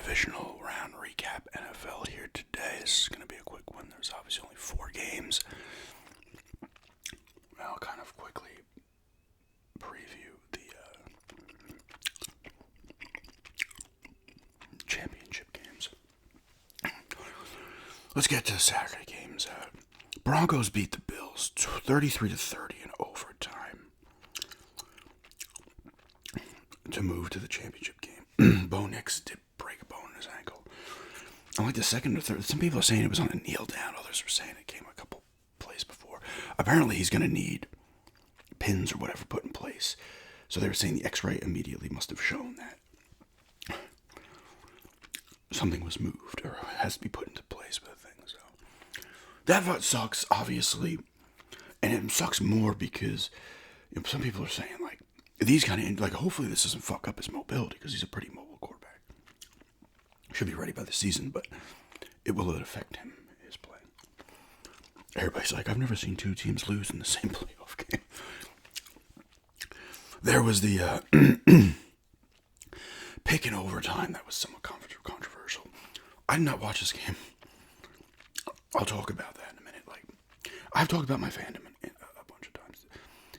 Divisional round recap NFL here today. This is going to be a quick one. There's obviously only 4 games. I'll kind of quickly preview the championship games. Let's get to the Saturday games. Broncos beat the Bills 33-30 in overtime to move to the championship game. Bo Nix did break a bone in his ankle. I like the second or third. Some people are saying it was on a kneel down. Others are saying it came a couple plays before. Apparently, he's going to need pins or whatever put in place. So they were saying the X-ray immediately must have shown that something was moved or has to be put into place with the thing. So that sucks, obviously, and it sucks more because some people are saying like these kind of hopefully this doesn't fuck up his mobility because he's a pretty mobile quarterback. Should be ready by the season, but will it affect him his play? Everybody's like, I've never seen 2 teams lose in the same playoff game. There was the pick in overtime that was somewhat controversial. I did not watch this game. I'll talk about that in a minute. I've talked about my fandom a bunch of times.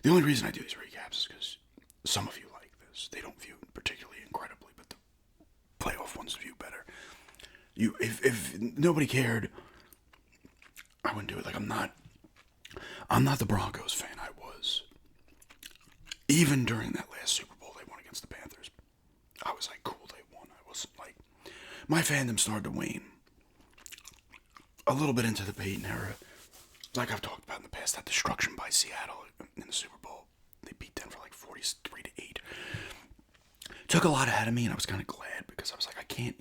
The only reason I do these recaps is because some of you like this. They don't view it particularly incredibly, but the playoff ones view better. If nobody cared, I wouldn't do it. I'm not the Broncos fan I was. Even during that last Super Bowl they won against the Panthers, I was like, cool, they won. I wasn't like, my fandom started to wane a little bit into the Peyton era. Like I've talked about in the past, that destruction by Seattle in the Super Bowl. They beat Denver 43-8. Took a lot out of me, and I was kind of glad because I was like, I can't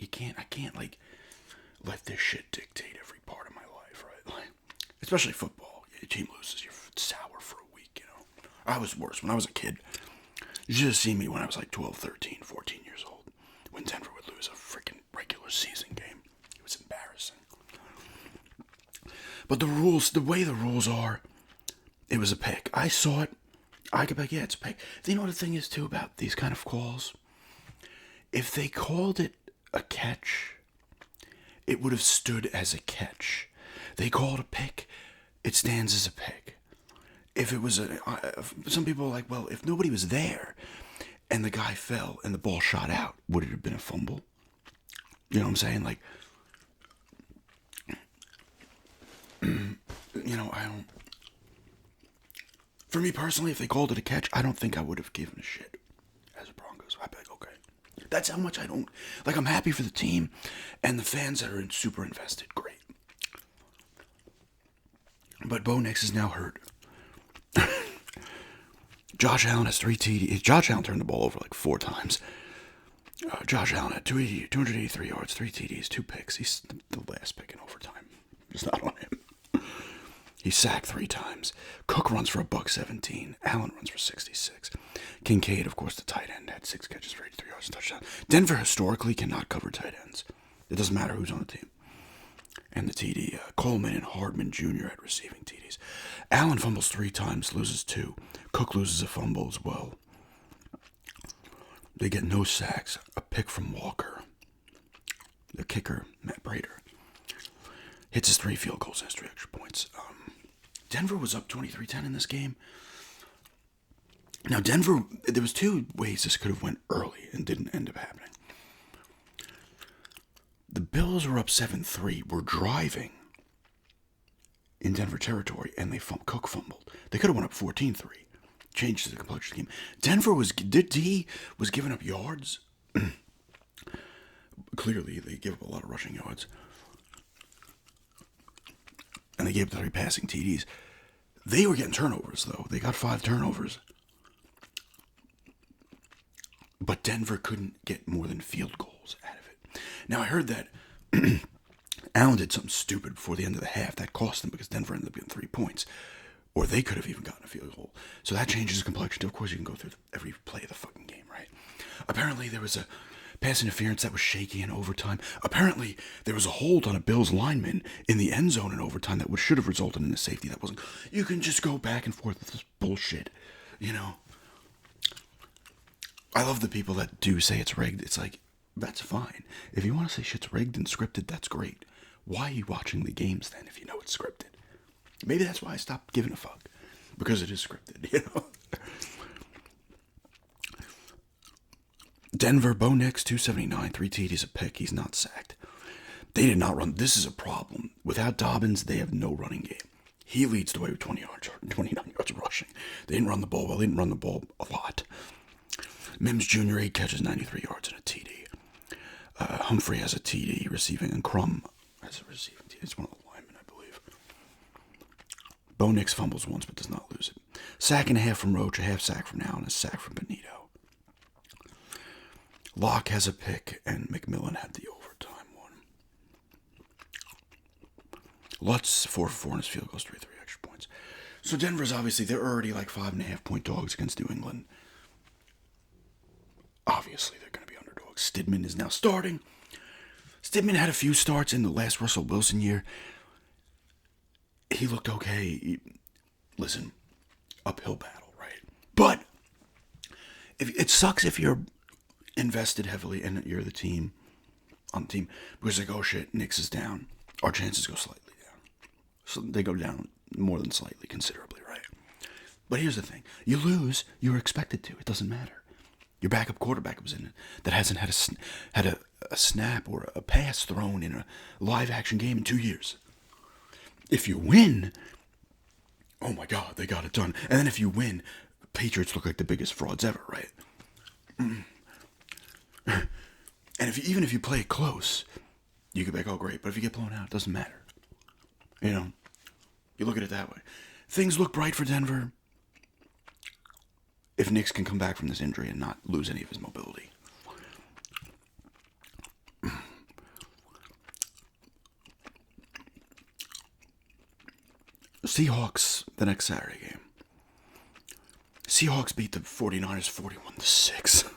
let this shit dictate every part of my life, right? Especially football. Your team loses, you're sour for a week, I was worse when I was a kid. You should have seen me when I was 12, 13, 14 years old. When Denver would lose a freaking regular season game. It was embarrassing. But the way the rules are, it was a pick. I saw it. I could be like, yeah, it's a pick. Do you know what the thing is, too, about these kind of calls? If they called it a catch, it would have stood as a catch. They called a pick, it stands as a pick. If it was some people are like, well, if nobody was there and the guy fell and the ball shot out, would it have been a fumble? You know what I'm saying? I don't. For me personally, if they called it a catch, I don't think I would have given a shit as a Broncos. I'd be like, okay. That's how much I don't. I'm happy for the team and the fans that are super invested. Great. But Bo Nix is now hurt. Josh Allen has 3 TDs. Josh Allen turned the ball over 4 times. Josh Allen had 283 yards, 3 TDs, 2 picks. He's the last pick in overtime. It's not on him. He's sacked 3 times. Cook runs for $117. Allen runs for 66. Kincaid, of course, the tight end, had 6 catches for 83 yards and touchdown. Denver historically cannot cover tight ends. It doesn't matter who's on the team. And the TD, Coleman and Hardman Jr. at receiving TDs. Allen fumbles 3 times, loses 2. Cook loses a fumble as well. They get no sacks. A pick from Walker. The kicker, Matt Prater, hits his 3 field goals and has 3 extra points. Denver was up 23-10 in this game. Now, Denver, there was 2 ways this could have went early and didn't end up happening. The Bills were up 7-3, were driving in Denver territory, and Cook fumbled. They could have went up 14-3. Changed the complexion of the game. Denver was giving up yards. Clearly, they gave up a lot of rushing yards. And they gave up 3 passing TDs. They were getting turnovers, though. They got 5 turnovers. But Denver couldn't get more than field goals out of it. Now, I heard that Allen did something stupid before the end of the half. That cost them because Denver ended up getting 3 points. Or they could have even gotten a field goal. So that changes the complexion. Of course, you can go through every play of the fucking game, right? Apparently, there was a pass interference that was shaky in overtime. Apparently, there was a hold on a Bills lineman in the end zone in overtime that should have resulted in a safety. That wasn't. You can just go back and forth with this bullshit, I love the people that do say it's rigged. It's like, That's fine. If you want to say shit's rigged and scripted, that's great. Why are you watching the games then if you know it's scripted? Maybe that's why I stopped giving a fuck. Because it is scripted, you know? Denver, Bo Nix, 279, 3 TDs a pick. He's not sacked. They did not run. This is a problem. Without Dobbins, they have no running game. He leads the way with 29 yards rushing. They didn't run the ball well. They didn't run the ball a lot. Mims Jr., 8 catches, 93 yards and a TD. Humphrey has a TD receiving, and Crum has a receiving TD. It's one of the linemen, I believe. Bo Nix fumbles once but does not lose it. Sack and a half from Roach, a half sack from Allen, a sack from Benito. Locke has a pick, and McMillan had the overtime one. Lutz, 4-for-4 in his field goals, 3 extra points. So Denver's obviously, they're already like 5.5-point dogs against New England. Obviously, they're going to be underdogs. Stidman is now starting. Stidman had a few starts in the last Russell Wilson year. He looked okay. Listen, uphill battle, right? But it sucks if you're invested heavily and you're the team on the team because like, oh shit, Knicks is down. Our chances go slightly down. So they go down more than slightly, considerably, right? But here's the thing: you lose, you were expected to. It doesn't matter. Your backup quarterback was in it that hasn't had a snap or a pass thrown in a live action game in 2 years. If you win, oh my God, they got it done. And then if you win, Patriots look like the biggest frauds ever, right? And even if you play it close, you could be like, oh great. But if you get blown out, it doesn't matter. You know, you look at it that way. Things look bright for Denver if Knicks can come back from this injury and not lose any of his mobility. Seahawks, the next Saturday game. Seahawks beat the 49ers 41-6.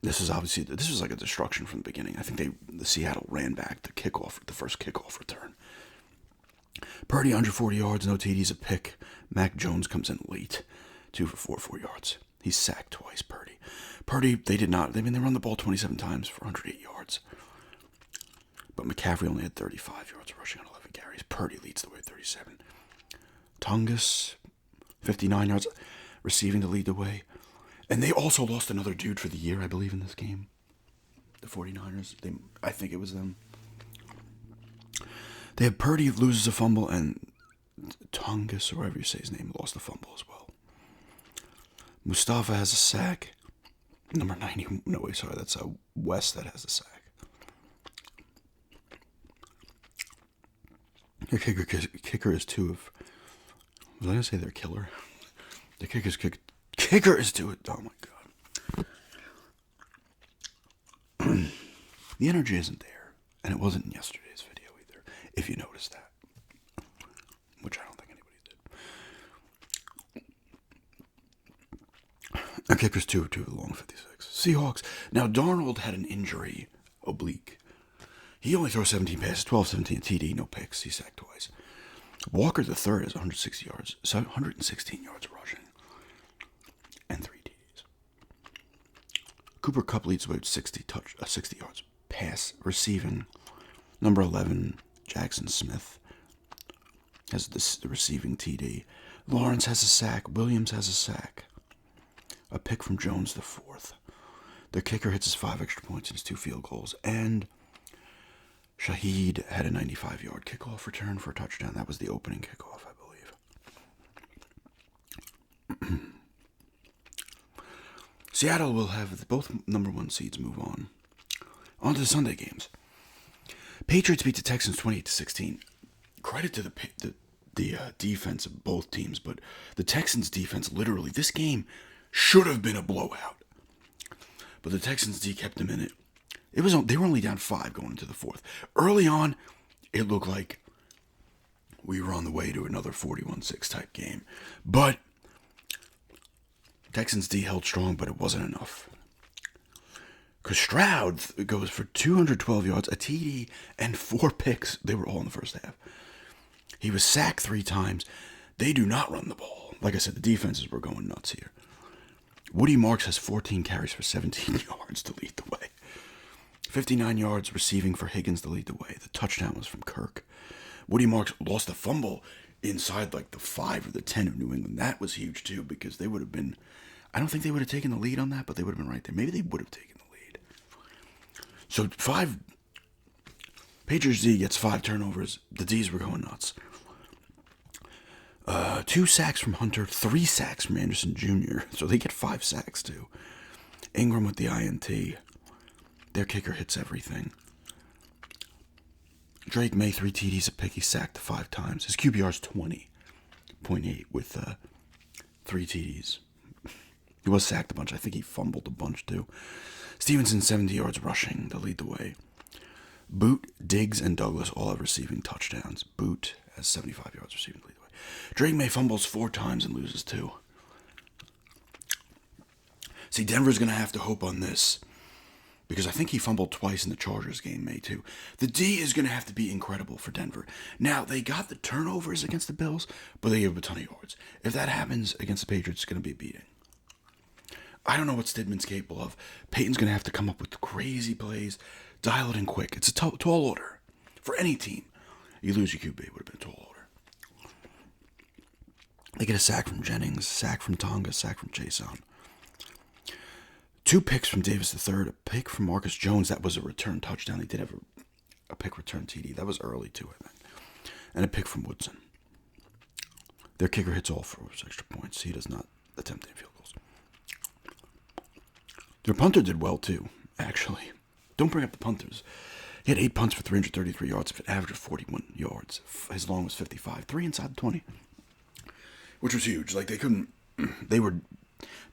This was like a destruction from the beginning. I think the Seattle ran back the first kickoff return. Purdy 140 yards, no TDs, a pick. Mac Jones comes in late, 2 for 4 yards. He's sacked twice. Purdy, they run the ball 27 times for 108 yards. But McCaffrey only had 35 yards rushing on 11 carries. Purdy leads the way at 37. Tungus, 59 yards receiving to lead the way. And they also lost another dude for the year, I believe, in this game. The 49ers. I think it was them. They had Purdy loses a fumble, and Tungus, or whatever you say his name, lost a fumble as well. Mustafa has a sack. Number 90. No, wait, sorry. That's West that has a sack. Your kicker is 2 of... Was I going to say they're killer? The kicker is 2 of... Oh, my God. The energy isn't there. And it wasn't in yesterday's video either, if you noticed that. Which I don't think anybody did. Our kicker's 2 of 2 long 56. Seahawks. Now, Darnold had an injury, oblique. He only throws 17 passes, 12-17 TD, no picks. He sacked twice. Walker the third has 160 yards, 116 yards rushing, and 3 TDs. Cooper Kupp leads with 60 yards pass receiving. Number 11, Jackson Smith, has the receiving TD. Lawrence has a sack. Williams has a sack. A pick from Jones the fourth. Their kicker hits his 5 extra points and his 2 field goals, and Shaheed had a 95-yard kickoff return for a touchdown. That was the opening kickoff, I believe. Seattle will have both number 1 seeds move on. On to the Sunday games. Patriots beat the Texans 28-16. Credit to the defense of both teams, but the Texans' defense, literally, this game should have been a blowout. But the Texans' D kept them in it. They were only down 5 going into the 4th. Early on, it looked like we were on the way to another 41-6 type game. But Texans D held strong, but it wasn't enough. Because Stroud goes for 212 yards, a TD, and 4 picks. They were all in the first half. He was sacked 3 times. They do not run the ball. Like I said, the defenses were going nuts here. Woody Marks has 14 carries for 17 yards to lead the way. 59 yards receiving for Higgins to lead the way. The touchdown was from Kirk. Woody Marks lost a fumble inside like the 5 or the 10 of New England. That was huge too, because they would have been, I don't think they would have taken the lead on that, but they would have been right there. Maybe they would have taken the lead. So Patriots D gets 5 turnovers. The D's were going nuts. 2 sacks from Hunter, 3 sacks from Anderson Jr. So they get 5 sacks too. Ingram with the INT. Their kicker hits everything. Drake May, 3 TDs, a pick. He sacked 5 times. His QBR's 20.8 with 3 TDs. He was sacked a bunch. I think he fumbled a bunch too. Stevenson, 70 yards rushing to lead the way. Boot, Diggs, and Douglas all have receiving touchdowns. Boot has 75 yards receiving to lead the way. Drake May fumbles 4 times and loses 2. See, Denver's going to have to hope on this, because I think he fumbled twice in the Chargers game, May too. The D is going to have to be incredible for Denver. Now, they got the turnovers against the Bills, but they gave up a ton of yards. If that happens against the Patriots, it's going to be a beating. I don't know what Stidman's capable of. Peyton's going to have to come up with crazy plays, dial it in quick. It's a tall order for any team. You lose your QB, it would have been a tall order. They get a sack from Jennings, sack from Tonga, sack from Jason. 2 picks from Davis III, a pick from Marcus Jones. That was a return touchdown. He did have a pick return TD. That was early too, I think. And a pick from Woodson. Their kicker hits all 4 extra points. He does not attempt any field goals. Their punter did well too, actually. Don't bring up the punters. He had 8 punts for 333 yards, an average of 41 yards. His long was 55, 3 inside the 20. Which was huge. Like, they were,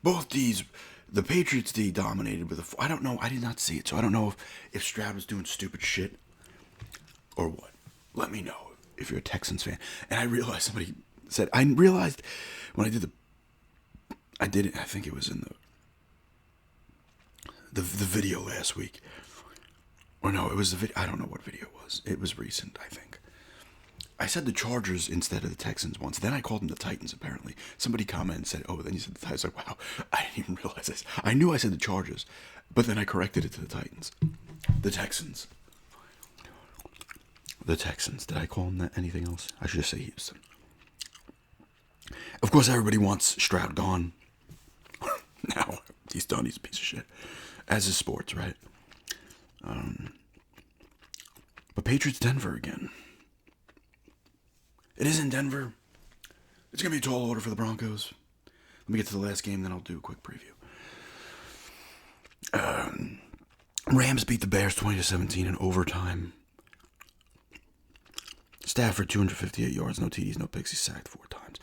both D's, the Patriots D dominated with I don't know, I did not see it, so I don't know if Stroud was doing stupid shit or what. Let me know if you're a Texans fan. And I realized I realized when I did I think it was in the video last week. Or no, it was the video, I don't know what video it was. It was recent, I think. I said the Chargers instead of the Texans once. Then I called them the Titans, apparently. Somebody commented and said, oh, then you said the Titans. I was like, wow, I didn't even realize this. I knew I said the Chargers, but then I corrected it to the Titans. The Texans. The Texans. Did I call them that? Anything else? I should just say Houston. Of course, everybody wants Stroud gone. Now, he's done. He's a piece of shit. As is sports, right? But Patriots Denver again. It is in Denver. It's going to be a tall order for the Broncos. Let me get to the last game, then I'll do a quick preview. Rams beat the Bears 20-17 in overtime. Stafford, 258 yards, no TDs, no picks. He sacked 4 times.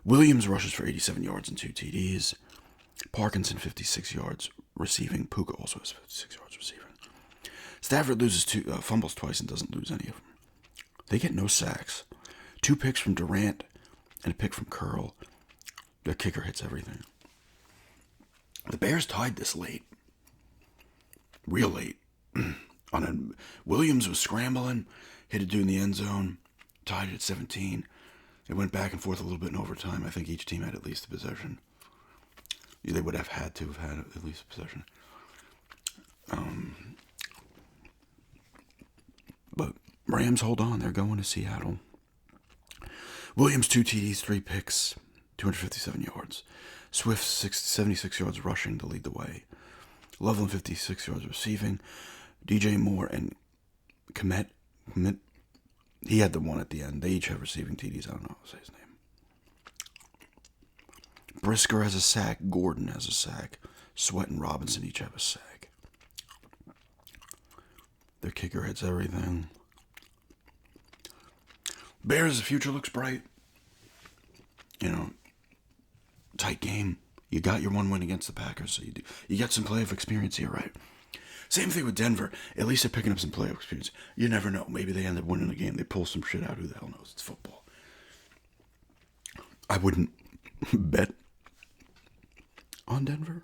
Williams rushes for 87 yards and 2 TDs. Parkinson, 56 yards receiving. Puka also has 56 yards receiving. Stafford fumbles twice and doesn't lose any of them. They get no sacks. 2 picks from Durant and a pick from Curl. Their kicker hits everything. The Bears tied this late. Real late. Williams was scrambling, hit a dude in the end zone, tied it at 17. It went back and forth a little bit in overtime. I think each team had at least a possession. They would have had to have had at least a possession. But Rams hold on. They're going to Seattle. Williams, 2 TDs, 3 picks, 257 yards. Swift, 76 yards rushing to lead the way. Loveland, 56 yards receiving. DJ Moore and Komet, he had the one at the end. They each have receiving TDs. I don't know how to say his name. Brisker has a sack. Gordon has a sack. Sweat and Robinson each have a sack. Their kicker hits everything. Bears, the future looks bright. Tight game. You got your 1 win against the Packers, so you got some playoff experience here, right? Same thing with Denver. At least they're picking up some playoff experience. You never know. Maybe they end up winning the game. They pull some shit out. Who the hell knows? It's football. I wouldn't bet on Denver.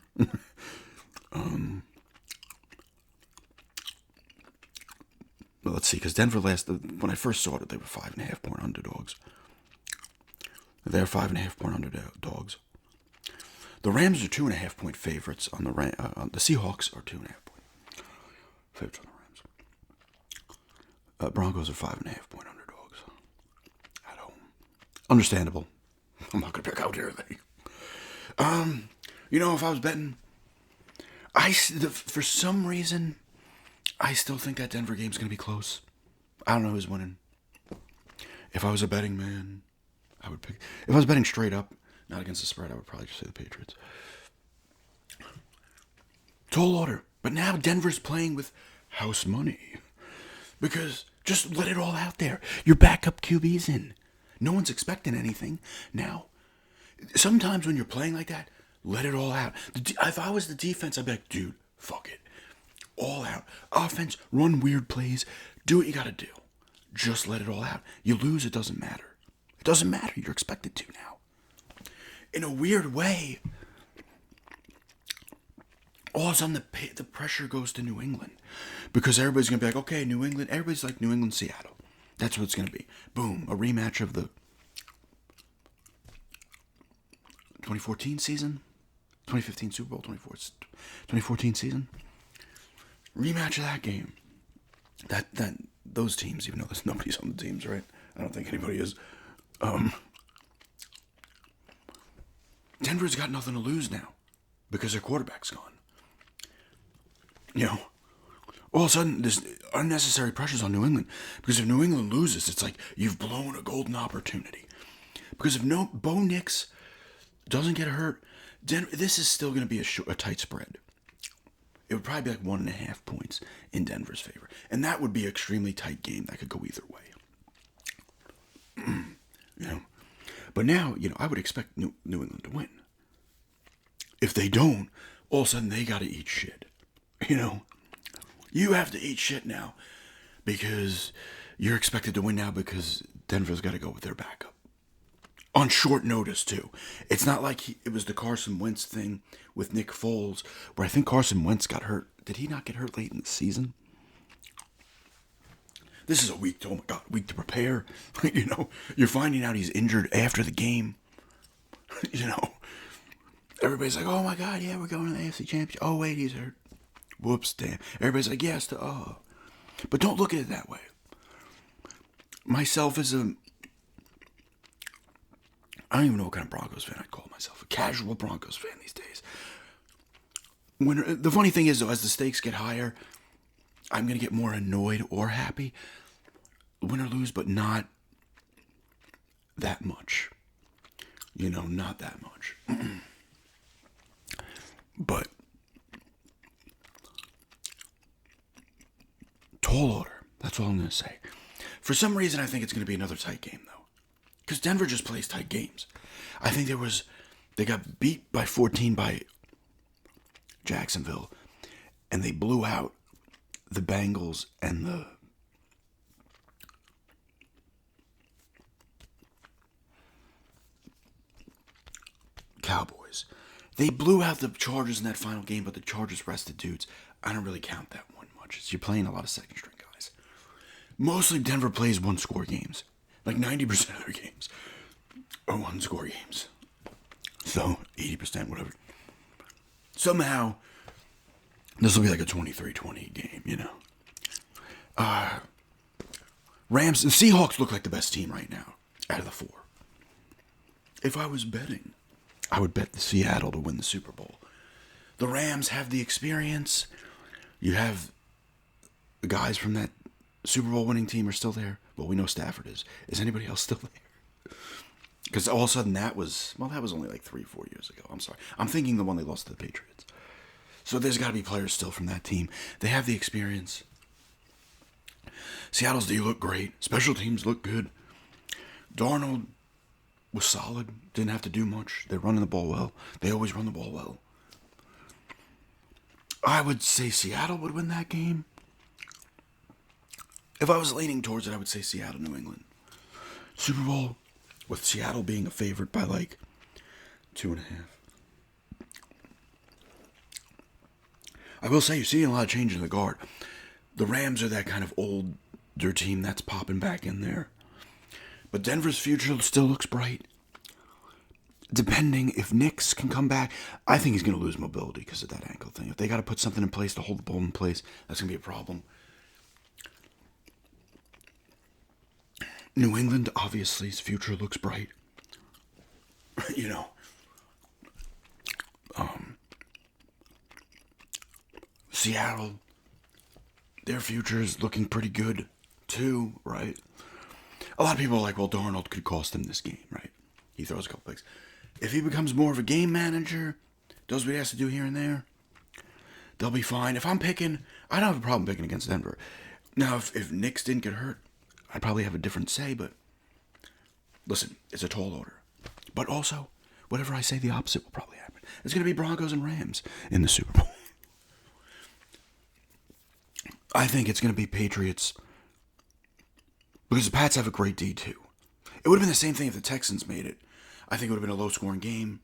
Well, let's see, because Denver when I first saw it, they were 5.5 point underdogs. They're 5.5 point underdogs. The Rams are 2.5-point favorites on the the Seahawks are 2.5-point favorites on the Rams. Broncos are 5.5-point underdogs at home. Understandable. I'm not gonna pick out here. If I was betting, for some reason, I still think that Denver game's gonna be close. I don't know who's winning. If I was a betting man, I would pick. If I was betting straight up, not against the spread, I would probably just say the Patriots. Tall order. But now Denver's playing with house money. Because just let it all out there. Your backup QB's in. No one's expecting anything. Now, sometimes when you're playing like that, let it all out. If I was the defense, I'd be like, dude, fuck it. All out. Offense, run weird plays. Do what you gotta do. Just let it all out. You lose, it doesn't matter. It doesn't matter. You're expected to now. In a weird way, all of a sudden the pressure goes to New England. Because everybody's going to be like, okay, New England. Everybody's like New England, Seattle. That's what it's going to be. Boom. A rematch of the 2014 season. 2015 Super Bowl, 2014 season. Rematch of that game. Those teams, even though there's nobody's on the teams, right? I don't think anybody is. Denver's got nothing to lose now because their quarterback's gone. All of a sudden, there's unnecessary pressures on New England because if New England loses, it's like you've blown a golden opportunity. Because if Bo Nix doesn't get hurt, this is still going to be a tight spread. It would probably be like 1.5 points in Denver's favor. And that would be an extremely tight game that could go either way. But now, I would expect New England to win. If they don't, all of a sudden they got to eat shit. You have to eat shit now because you're expected to win now because Denver's got to go with their backup. On short notice, too. It's not like it was the Carson Wentz thing with Nick Foles, where I think Carson Wentz got hurt. Did he not get hurt late in the season? This is a week to prepare. You're finding out he's injured after the game. Everybody's like, oh my God, yeah, we're going to the AFC Championship. Oh, wait, he's hurt. Whoops, damn. Everybody's like, yes, But don't look at it that way. Myself as I don't even know what kind of Broncos fan I'd call myself. A casual Broncos fan these days. The funny thing is, though, as the stakes get higher, I'm going to get more annoyed or happy. Win or lose, but not that much. Not that much. But tall order. That's all I'm going to say. For some reason, I think it's going to be another tight game, though. Because Denver just plays tight games. I think they got beat by 14 by Jacksonville, and they blew out the Bengals and the Cowboys. They blew out the Chargers in that final game, but the Chargers rested dudes. I don't really count that one much. You're playing a lot of second-string guys. Mostly Denver plays one-score games. Like 90% of their games are one-score games. So, 80%, whatever. Somehow, this will be like a 23-20 game, Rams and Seahawks look like the best team right now out of the four. If I was betting, I would bet the Seattle to win the Super Bowl. The Rams have the experience. You have the guys from that Super Bowl winning team are still there. Well, we know Stafford is. Is anybody else still there? Because all of a sudden that was only like 3-4 years ago. I'm sorry. I'm thinking the one they lost to the Patriots. So there's got to be players still from that team. They have the experience. Seattle's D look great. Special teams look good. Darnold was solid. Didn't have to do much. They're running the ball well. They always run the ball well. I would say Seattle would win that game. If I was leaning towards it, I would say Seattle, New England. Super Bowl, with Seattle being a favorite by like 2.5. I will say, you're seeing a lot of change in the guard. The Rams are that kind of older team that's popping back in there. But Denver's future still looks bright. depending if Nix can come back, I think he's going to lose mobility because of that ankle thing. If they got to put something in place to hold the ball in place, that's going to be a problem. New England, obviously, his future looks bright. You know, Seattle, their future is looking pretty good too, right? A lot of people are like, well, Darnold could cost them this game, right? He throws a couple picks. If he becomes more of a game manager, does what he has to do here and there, they'll be fine. If I'm picking, I don't have a problem picking against Denver. Now, if Nix didn't get hurt, I'd probably have a different say, but listen, it's a tall order. But also, whatever I say, the opposite will probably happen. It's going to be Broncos and Rams in the Super Bowl. I think it's going to be Patriots because the Pats have a great D too. It would have been the same thing if the Texans made it. I think it would have been a low-scoring game,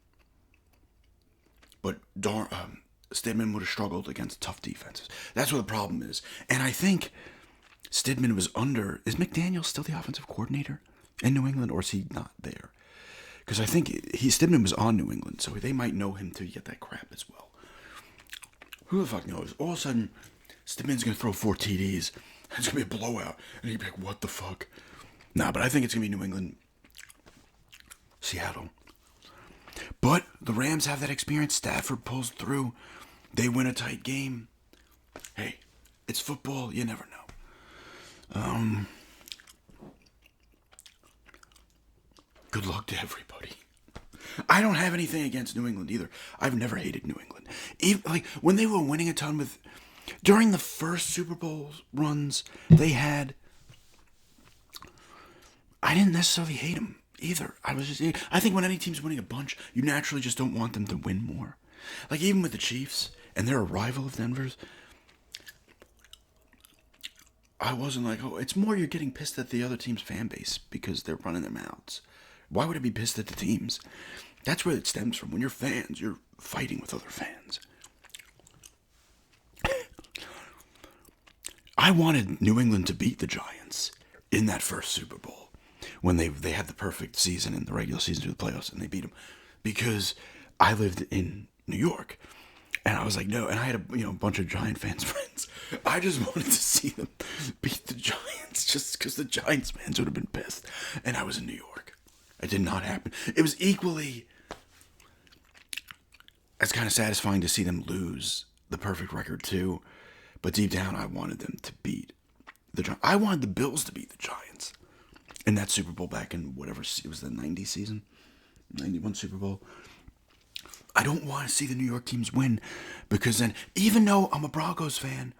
but Stidham would have struggled against tough defenses. That's what the problem is. And I think Stidham was under. Is McDaniel still the offensive coordinator in New England, or is he not there? Because I think Stidham was on New England, so they might know him to get that crap as well. Who the fuck knows? All of a sudden, Stidham's going to throw 4 TDs. It's going to be a blowout. And you'd be like, what the fuck? Nah, but I think it's going to be New England, Seattle. But the Rams have that experience. Stafford pulls through. They win a tight game. Hey, it's football. You never know. Good luck to everybody. I don't have anything against New England either. I've never hated New England. Even, like, when they were winning a ton with... During the first Super Bowl runs they had, I didn't necessarily hate them either. I think when any team's winning a bunch, you naturally just don't want them to win more. Like, even with the Chiefs, and they're a rival of Denver's, I wasn't like, oh, it's more you're getting pissed at the other team's fan base because they're running their mouths. Why would it be pissed at the teams? That's where it stems from. When you're fans, you're fighting with other fans. I wanted New England to beat the Giants in that first Super Bowl when they had the perfect season in the regular season to the playoffs, and they beat them because I lived in New York, and I was like, no, and I had a bunch of Giant fans friends. I just wanted to see them beat the Giants just because the Giants fans would have been pissed, and I was in New York. It did not happen. It was equally as kind of satisfying to see them lose the perfect record too. But deep down, I wanted them to beat the Giants. I wanted the Bills to beat the Giants in that Super Bowl back in whatever, it was the 90 season, 91 Super Bowl. I don't want to see the New York teams win because then, even though I'm a Broncos fan,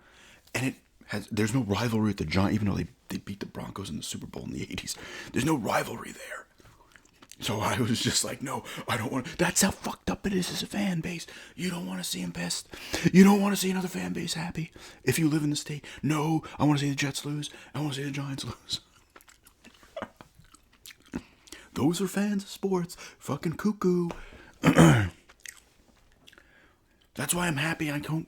and there's no rivalry with the Giants, even though they beat the Broncos in the Super Bowl in the 80s, there's no rivalry there. So I was just like, no, I don't want to. That's how fucked up it is as a fan base. You don't want to see them pissed. You don't want to see another fan base happy. If you live in the state, no, I want to see the Jets lose. I want to see the Giants lose. Those are fans of sports. Fucking cuckoo. That's why I'm happy. I'm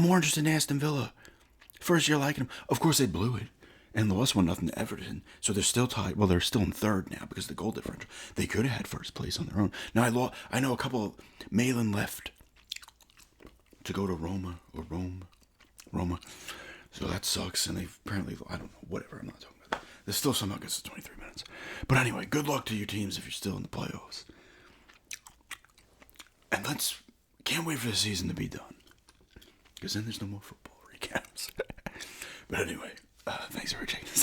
more interested in Aston Villa. First year liking them. Of course, they blew it. And lost 1-0 to Everton. So they're still tied. Well, they're still in third now because of the goal differential. They could have had first place on their own. Now, I know a couple of... Malin left to go to Roma. So that sucks. And they've apparently... I don't know. Whatever. I'm not talking about that. There's still somehow gets to 23 minutes. But anyway, good luck to your teams if you're still in the playoffs. And can't wait for the season to be done. Because then there's no more football recaps. But anyway... thanks for checking this out.